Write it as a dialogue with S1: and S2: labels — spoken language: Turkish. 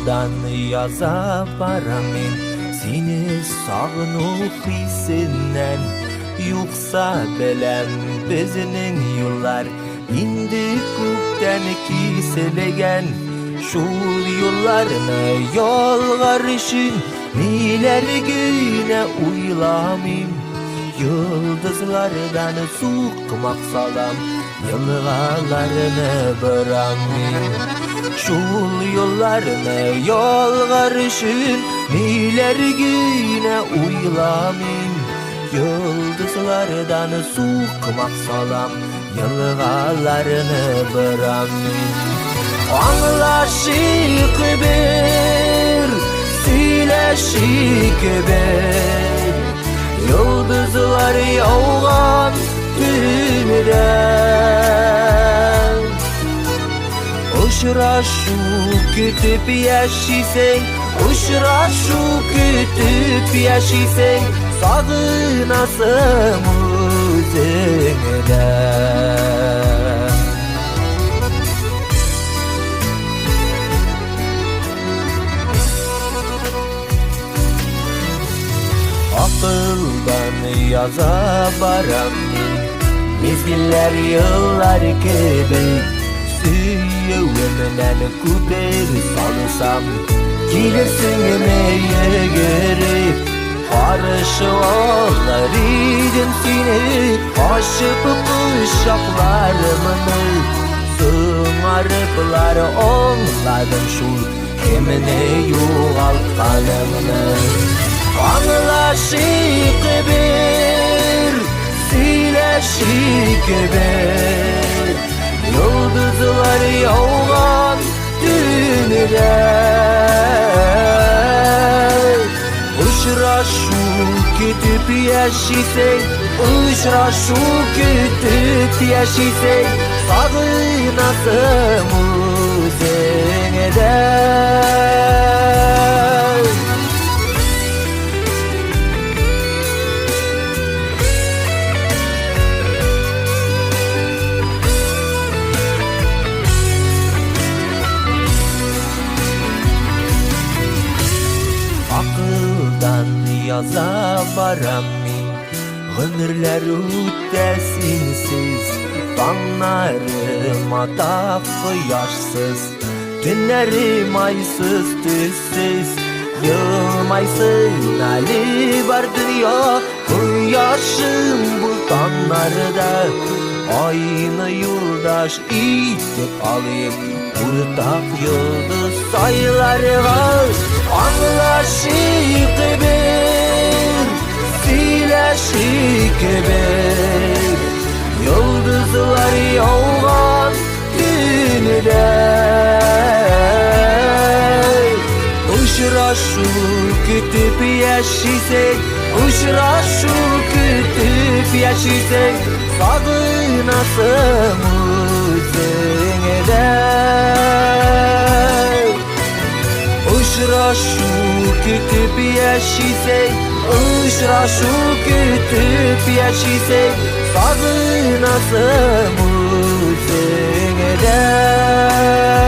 S1: Akıldan yaza baramen seni sağınıp hisinden. Yoksa belem bizinin yollar indi gökten kiselegen. Şul yollarına yol varışın neler güne uylamim. Yıldızlardan sıkmak salam yılgalarını bırakmayım. Şul yollarına yol varışın neler güne uylamim. Yıldızlardan sıkmak salam yılgalarını bırakmayım. Anlaşık bir, söyleşik bir, yıldızlar yağan tünüden. Uçraşıp kütüp yaşaysen, uçraşıp kütüp yaşaysan, sağınasın özünden. Akıldan yaza baram mezgiller yıllar gibi. Süyüğümden kuper salırsam gelirsin neye göre. Karşı oğlar idim seni aşıp bıçaklarımı. Sığmarıplar onlardan şu kemine yuvaltkanımı. Anlaşık bir, söyleşik bir, yıldızlar yağan tünüden. Uçraşıp kütüp yaşaysan, uçraşıp kütüp yaşaysan, sağınasın özünden. Akıldan yaza baramin ömürler ötesinsiz. Banlarım ata yaşsız, günlerim aysız tüssüz. Yılmaysın hali var dünya, bu yaşım bultanlarda. Aynı yoldaş itip alayım, ortak yıldız sayıları var. Anlaşık bir, söyleşik bir, yıldızlar yağan tünüden. Uçraşıp kütüp yaşaysan, uçraşıp kütüp yaşaysan, sağınasın özünden. Uçraşıp kütüp yaşaysan, uçraşıp kütüp yaşaysan, sağınasın özünden.